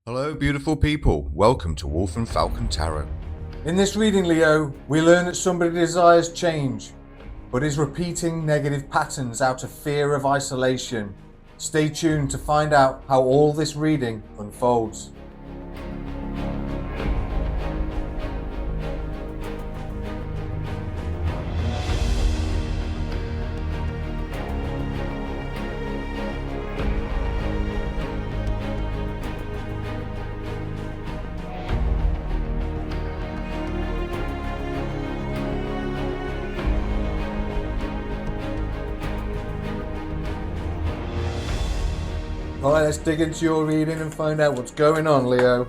Hello beautiful people, welcome to Wolf and Falcon Tarot. In this reading, Leo, we learn that somebody desires change, but is repeating negative patterns out of fear of isolation. Stay tuned to find out how all this reading unfolds. Alright, let's dig into your reading and find out what's going on, Leo.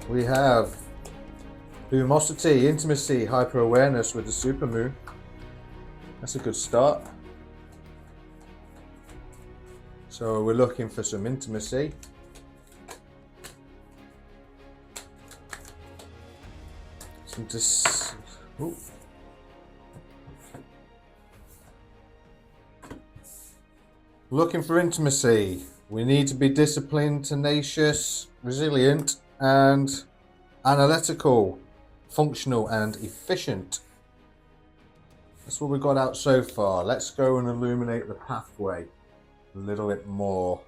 We have lumosity, intimacy, hyper-awareness with the supermoon. That's a good start. So we're looking for some intimacy. Ooh. Looking for intimacy. We need to be disciplined, tenacious, resilient, and analytical, functional, and efficient. That's what we've got out so far. Let's go and illuminate the pathway a little bit more.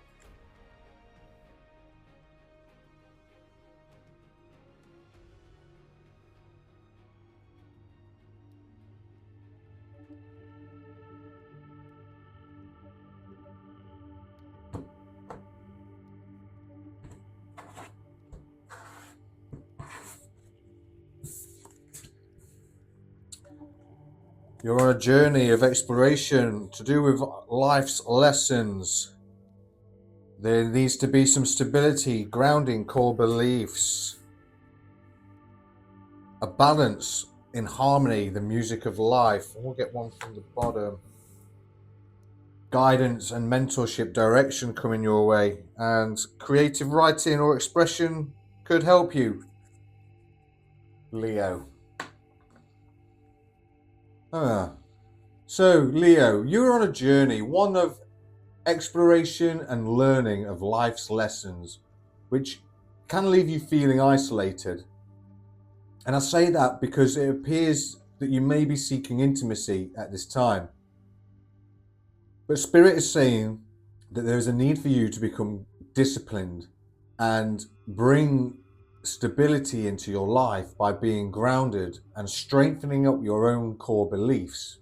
You're on a journey of exploration to do with life's lessons. There needs to be some stability, grounding core beliefs, a balance in harmony, the music of life. We'll get one from the bottom. Guidance and mentorship, direction coming your way, and creative writing or expression could help you, Leo. So, Leo, you're on a journey, one of exploration and learning of life's lessons, which can leave you feeling isolated. And I say that because it appears that you may be seeking intimacy at this time. But Spirit is saying that there is a need for you to become disciplined and bring stability into your life by being grounded and strengthening up your own core beliefs.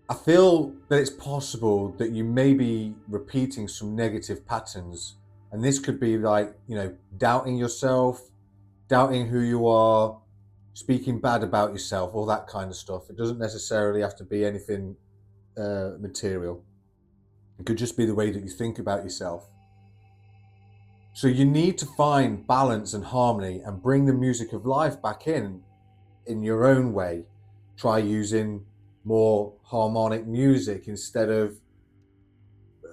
I feel that it's possible that you may be repeating some negative patterns, and this could be like, doubting yourself, doubting who you are, speaking bad about yourself, all that kind of stuff. It doesn't necessarily have to be anything material. It could just be the way that you think about yourself. So you need to find balance and harmony and bring the music of life back in your own way. Try using more harmonic music instead of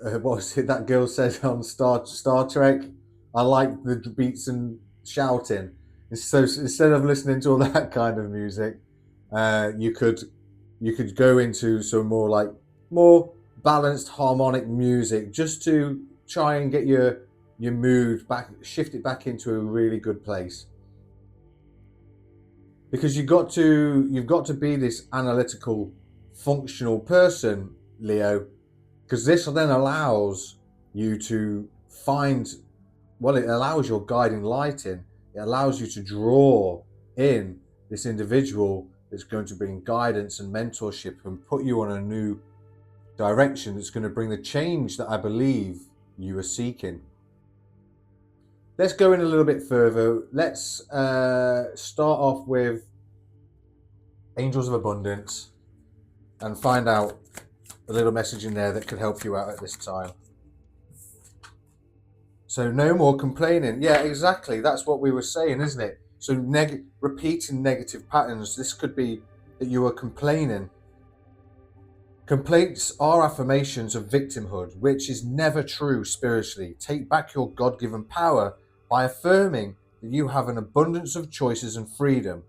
what was it that girl said on Star Trek? I like the beats and shouting. So instead of listening to all that kind of music, you could go into some more balanced harmonic music just to try and get your mood back, shift it back into a really good place. Because you've got to be this analytical, functional person, Leo, because this then allows you to find, it allows your guiding light in. It allows you to draw in this individual that's going to bring guidance and mentorship and put you on a new direction that's going to bring the change that I believe you are seeking. Let's go in a little bit further. Let's start off with Angels of Abundance and find out a little message in there that could help you out at this time. So no more complaining. Yeah, exactly. That's what we were saying, isn't it? So repeating negative patterns. This could be that you are complaining. Complaints are affirmations of victimhood, which is never true spiritually. Take back your God-given power by affirming that you have an abundance of choices and freedom.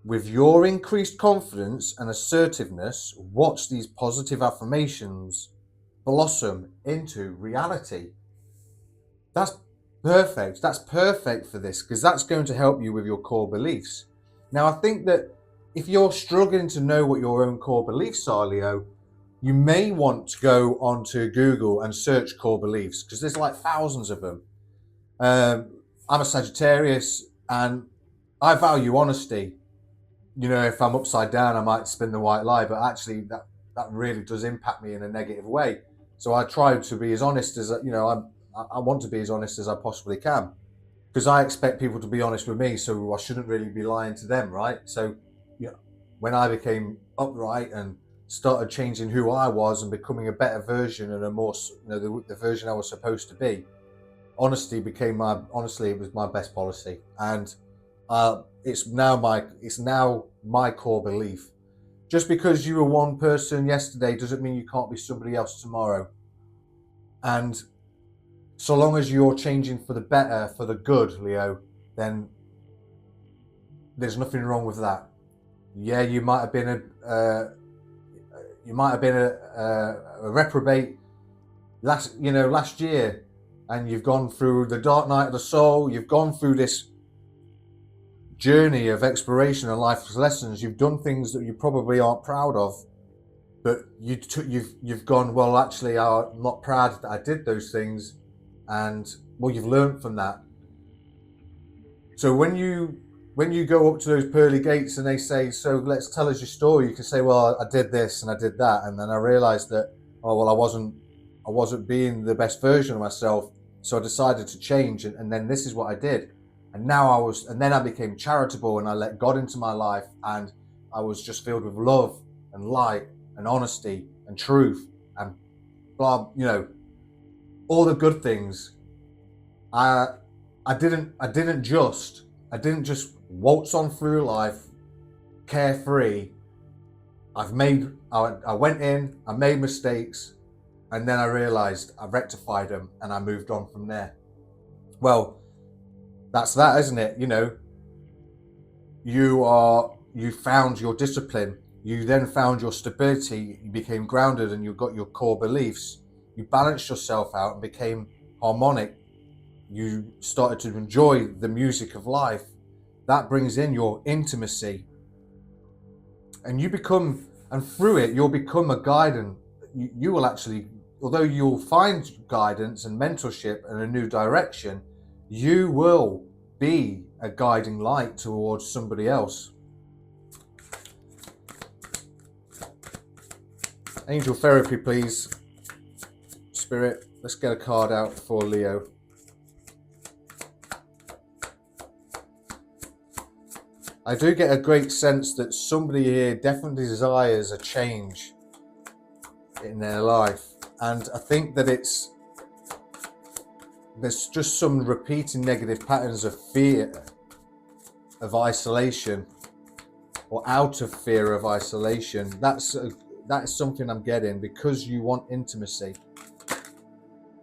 With your increased confidence and assertiveness, watch these positive affirmations blossom into reality. That's Perfect. That's perfect for this, because that's going to help you with your core beliefs. Now, I think that if you're struggling to know what your own core beliefs are, Leo, you may want to go onto Google and search core beliefs, because there's like thousands of them. I'm a Sagittarius and I value honesty. You know, if I'm upside down, I might spin the white lie, but actually that really does impact me in a negative way. So I try to be as honest as, I want to be as honest as I possibly can, because I expect people to be honest with me, so I shouldn't really be lying to them, right? So, when I became upright and started changing who I was and becoming a better version and a more, the version I was supposed to be, honesty became it was my best policy, and it's now my core belief. Just because you were one person yesterday doesn't mean you can't be somebody else tomorrow. And so long as you're changing for the better, for the good, Leo, then there's nothing wrong with that. Yeah, you might have been a reprobate last year, and you've gone through the dark night of the soul. You've gone through this journey of exploration and life lessons. You've done things that you probably aren't proud of, but you've gone, well, actually, I'm not proud that I did those things, and well, you've learned from that. So when you go up to those pearly gates and they say, so let's tell us your story, you can say, well, I did this and I did that, and then I realized that, oh well, I wasn't being the best version of myself, so I decided to change, and then this is what I did. And then I became charitable, and I let God into my life, and I was just filled with love and light and honesty and truth and blah, all the good things. I didn't just waltz on through life carefree. I went in, I made mistakes, and then I realized I rectified them, and I moved on from there. Well, that's that, isn't it? You found your discipline, you then found your stability, you became grounded, and you got your core beliefs. You balanced yourself out and became harmonic. You started to enjoy the music of life. That brings in your intimacy, and through it, you'll become a guidance. You will actually, although you'll find guidance and mentorship and a new direction, you will be a guiding light towards somebody else. Angel therapy, please. Spirit, let's get a card out for Leo. I do get a great sense that somebody here definitely desires a change in their life. And I think that there's just some repeating negative patterns of fear, of isolation, or out of fear of isolation. That is something I'm getting, because you want intimacy.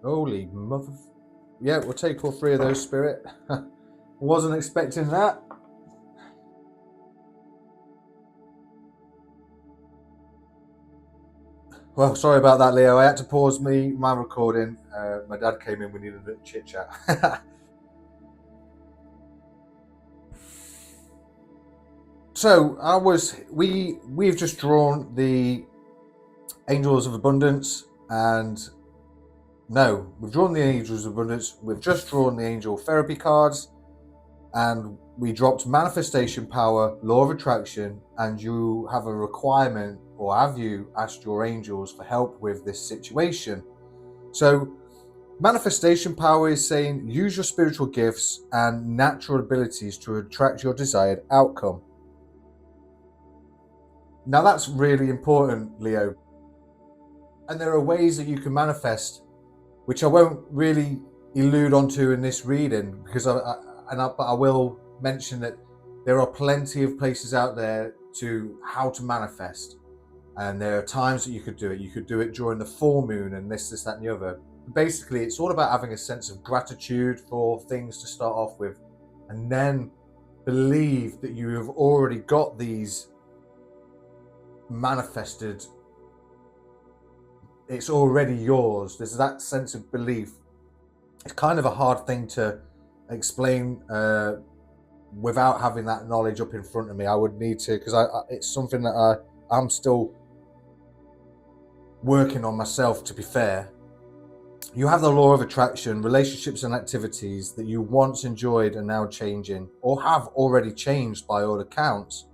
Holy mother. Yeah, we'll take all three of those, Spirit. Wasn't expecting that. Well, sorry about that, Leo. I had to pause my recording. My dad came in. We needed a bit of chit chat. So we've just drawn the Angels of Abundance, and no, we've drawn the Angels of Abundance. We've just drawn the Angel Therapy cards, and we dropped Manifestation Power, Law of Attraction, and you have a requirement, or have you asked your angels for help with this situation? So Manifestation Power is saying, use your spiritual gifts and natural abilities to attract your desired outcome. Now that's really important, Leo. And there are ways that you can manifest, which I won't really allude onto in this reading, because but I will mention that there are plenty of places out there to how to manifest. And there are times that you could do it. You could do it during the full moon and this, that, and the other. Basically, it's all about having a sense of gratitude for things to start off with, and then believe that you have already got these manifested. It's already yours. There's that sense of belief. It's kind of a hard thing to explain without having that knowledge up in front of me. I would need to, because it's something that I'm still working on myself, to be fair. You have the law of attraction. Relationships and activities that you once enjoyed are now changing, or have already changed by all accounts.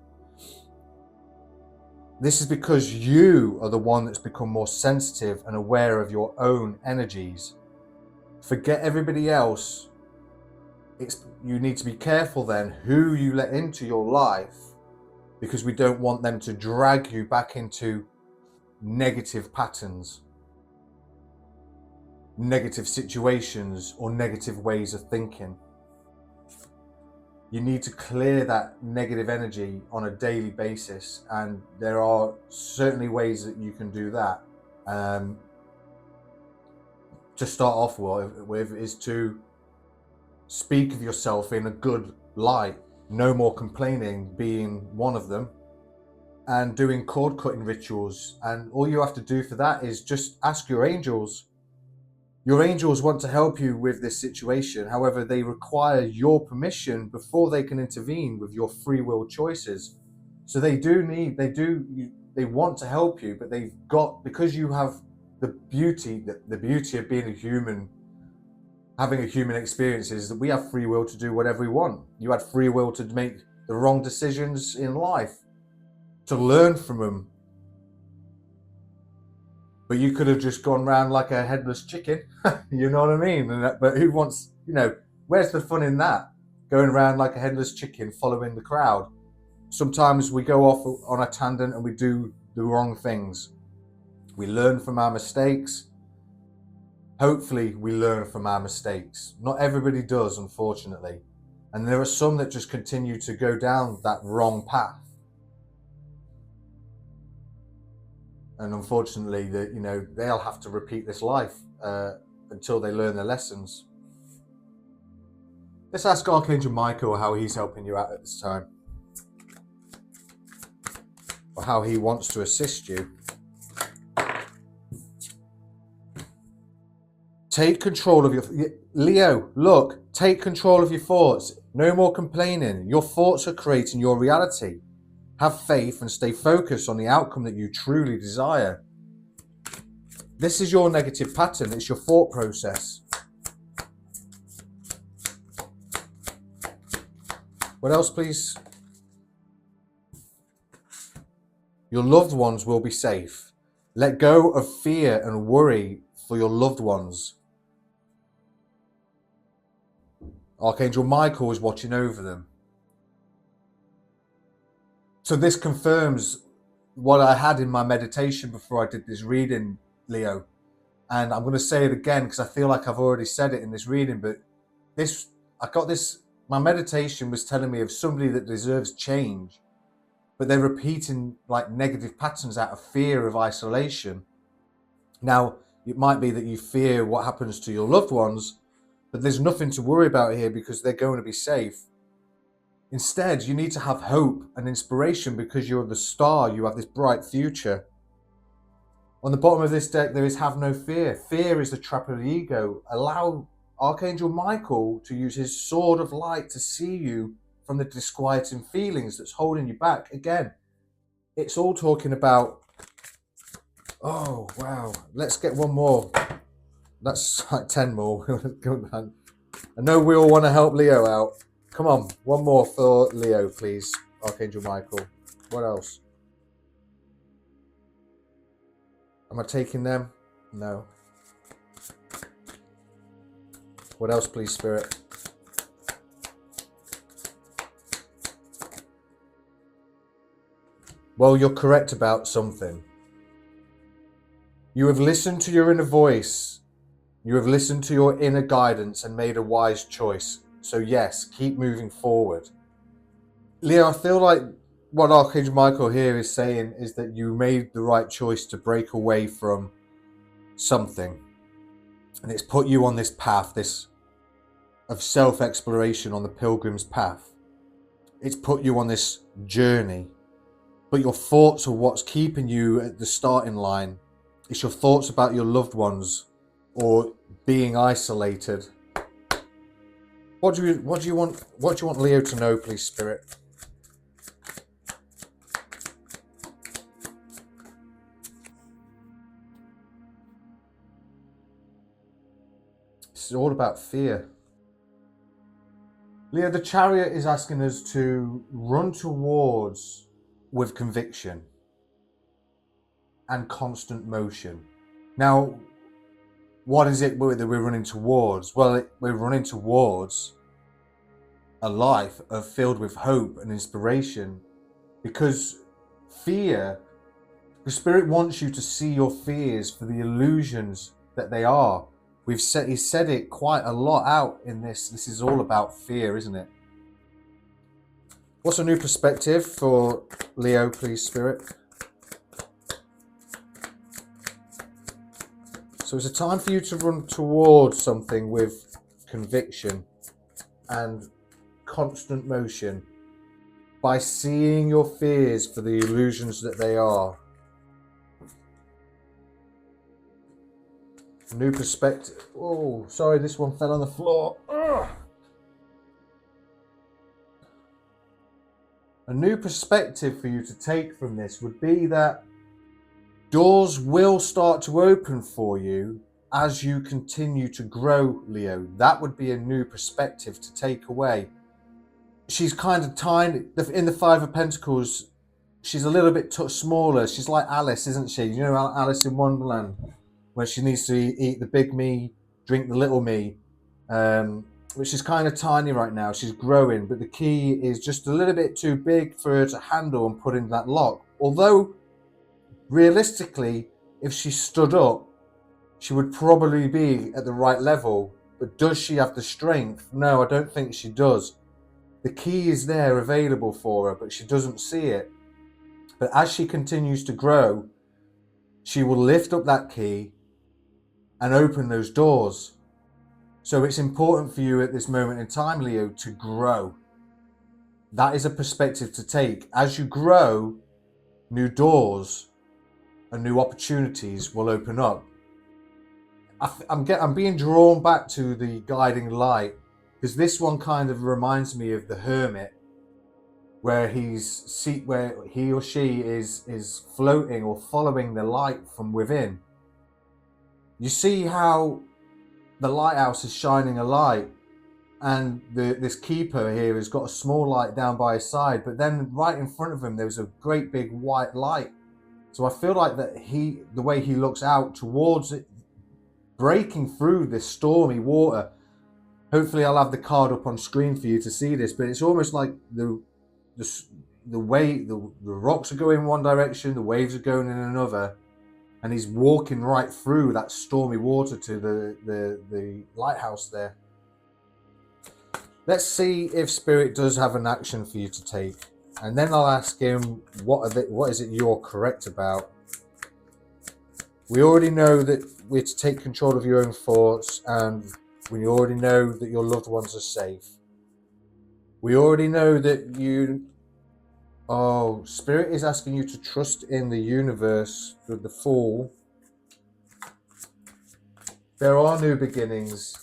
This is because you are the one that's become more sensitive and aware of your own energies. Forget everybody else. You need to be careful then who you let into your life, because we don't want them to drag you back into negative patterns, negative situations, or negative ways of thinking. You need to clear that negative energy on a daily basis, and there are certainly ways that you can do that. To start off with is to speak of yourself in a good light, no more complaining being one of them, and doing cord cutting rituals. And all you have to do for that is just ask your angels. Your angels want to help you with this situation. However, they require your permission before they can intervene with your free will choices. So they want to help you, but they've got, because you have the beauty of being a human, having a human experience, is that we have free will to do whatever we want. You had free will to make the wrong decisions in life, to learn from them. But you could have just gone around like a headless chicken, you know what I mean? But who wants, where's the fun in that? Going around like a headless chicken, following the crowd. Sometimes we go off on a tangent and we do the wrong things. We learn from our mistakes. Hopefully we learn from our mistakes. Not everybody does, unfortunately. And there are some that just continue to go down that wrong path. And unfortunately, they'll have to repeat this life until they learn their lessons. Let's ask Archangel Michael how he's helping you out at this time, or how he wants to assist you. Take control of your... Leo, look, take control of your thoughts. No more complaining. Your thoughts are creating your reality. Have faith and stay focused on the outcome that you truly desire. This is your negative pattern. It's your thought process. What else, please? Your loved ones will be safe. Let go of fear and worry for your loved ones. Archangel Michael is watching over them. So this confirms what I had in my meditation before I did this reading, Leo. And I'm going to say it again because I feel like I've already said it in this reading. But my meditation was telling me of somebody that deserves change, but they're repeating like negative patterns out of fear of isolation. Now, it might be that you fear what happens to your loved ones, but there's nothing to worry about here because they're going to be safe. Instead, you need to have hope and inspiration because you're the star. You have this bright future. On the bottom of this deck, there is have no fear. Fear is the trap of the ego. Allow Archangel Michael to use his sword of light to see you from the disquieting feelings that's holding you back. Again, it's all talking about... Oh, wow. Let's get one more. That's like 10 more. I know we all want to help Leo out. Come on, one more for Leo, please, Archangel Michael. What else? Am I taking them? No. What else, please, Spirit? Well, you're correct about something. You have listened to your inner voice. You have listened to your inner guidance and made a wise choice. So yes, keep moving forward. Leo, I feel like what Archangel Michael here is saying is that you made the right choice to break away from something. And it's put you on this path, of self-exploration, on the pilgrim's path. It's put you on this journey. But your thoughts are what's keeping you at the starting line. It's your thoughts about your loved ones or being isolated. What do you want Leo to know, please, Spirit? It's all about fear. Leo, the Chariot is asking us to run towards with conviction and constant motion. Now, what is it that we're running towards? Well, we're running towards a life filled with hope and inspiration, because fear, the Spirit wants you to see your fears for the illusions that they are. He said it quite a lot out in this. This is all about fear, isn't it? What's a new perspective for Leo, please, Spirit? So it's a time for you to run towards something with conviction and constant motion by seeing your fears for the illusions that they are. New perspective. Oh, sorry, this one fell on the floor. Ugh. A new perspective for you to take from this would be that doors will start to open for you as you continue to grow, Leo. That would be a new perspective to take away. She's kind of tiny. In the Five of Pentacles, she's a little bit smaller. She's like Alice, isn't she? You know Alice in Wonderland, where she needs to eat the big me, drink the little me. But she's kind of tiny right now. She's growing, but the key is just a little bit too big for her to handle and put in that lock. Although, realistically, if she stood up, she would probably be at the right level. But does she have the strength? No, I don't think she does. The key is there available for her, but she doesn't see it. But as she continues to grow, she will lift up that key and open those doors. So it's important for you at this moment in time, Leo, to grow. That is a perspective to take. As you grow, new doors and new opportunities will open up. I'm being drawn back to the guiding light, because this one kind of reminds me of the Hermit, where he or she is floating or following the light from within. You see how the lighthouse is shining a light, and this keeper here has got a small light down by his side, but then right in front of him there's a great big white light. So I feel like that the way he looks out towards it, breaking through this stormy water. Hopefully I'll have the card up on screen for you to see this, but it's almost like the rocks are going in one direction, the waves are going in another, and he's walking right through that stormy water to the lighthouse there. Let's see if Spirit does have an action for you to take, and then I'll ask him what is it you're correct about. We already know that we're to take control of your own thoughts, and we already know that your loved ones are safe. We already know that Spirit is asking you to trust in the universe with the Fool. There are new beginnings.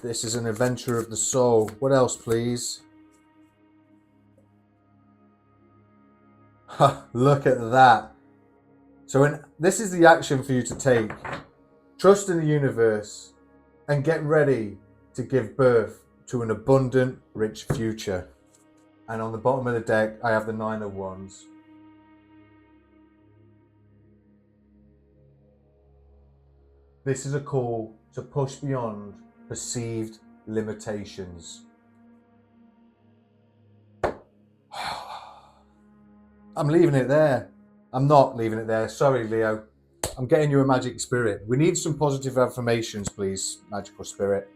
This is an adventure of the soul. What else, please? Look at that. So this is the action for you to take. Trust in the universe and get ready to give birth to an abundant, rich future. And on the bottom of the deck, I have the Nine of Wands. This is a call to push beyond perceived limitations. I'm leaving it there. I'm not leaving it there. Sorry, Leo. I'm getting you a magic spirit. We need some positive affirmations, please, magical spirit.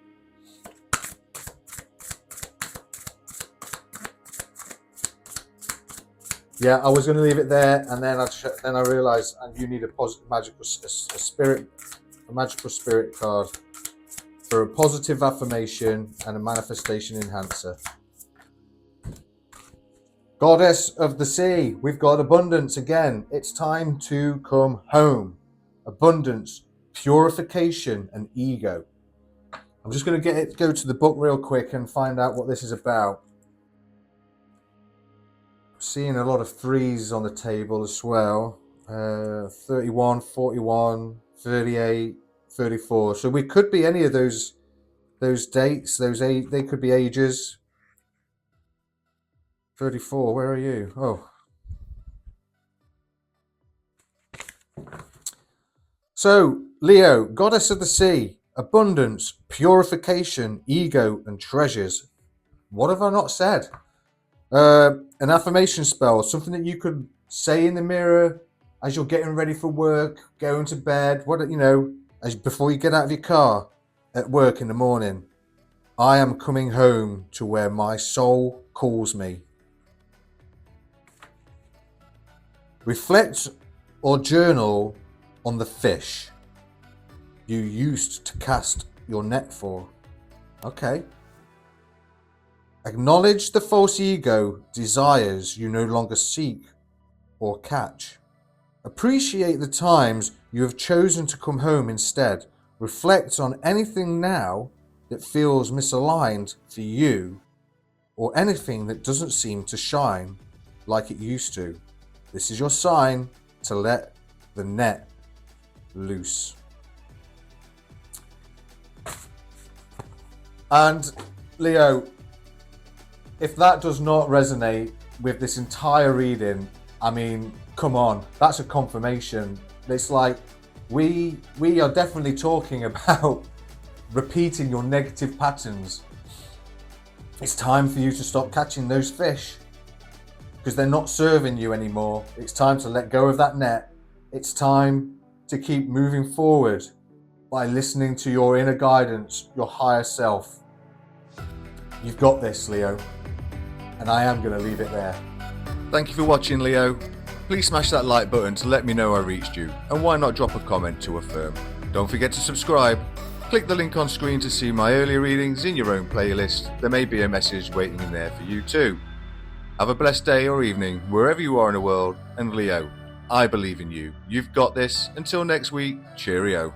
Yeah, I was going to leave it there, and then I realised you need a positive magical spirit card for a positive affirmation and a manifestation enhancer. Goddess of the sea, we've got abundance again. It's time to come home. Abundance, purification, and ego. I'm just going to go to the book real quick and find out what this is about. Seeing a lot of threes on the table as well. 31, 41, 38, 34. So we could be any of those dates. They could be ages. 34. Where are you? Oh. So Leo, goddess of the sea, abundance, purification, ego, and treasures. What have I not said? An affirmation spell, something that you could say in the mirror as you're getting ready for work, going to bed, before you get out of your car at work in the morning. I am coming home to where my soul calls me. Reflect or journal on the fish you used to cast your net for. Okay. Acknowledge the false ego desires you no longer seek or catch. Appreciate the times you have chosen to come home instead. Reflect on anything now that feels misaligned for you or anything that doesn't seem to shine like it used to. This is your sign to let the net loose. And Leo, if that does not resonate with this entire reading, I mean, come on, that's a confirmation. It's like we are definitely talking about repeating your negative patterns. It's time for you to stop catching those fish because they're not serving you anymore. It's time to let go of that net. It's time to keep moving forward by listening to your inner guidance, your higher self. You've got this, Leo. And I am going to leave it there. Thank you for watching, Leo. Please smash that like button to let me know I reached you, and why not drop a comment to affirm. Don't forget to subscribe. Click the link on screen to see my earlier readings in your own playlist. There may be a message waiting in there for you too. Have a blessed day or evening wherever you are in the world, and Leo, I believe in you. You've got this. Until next week, cheerio.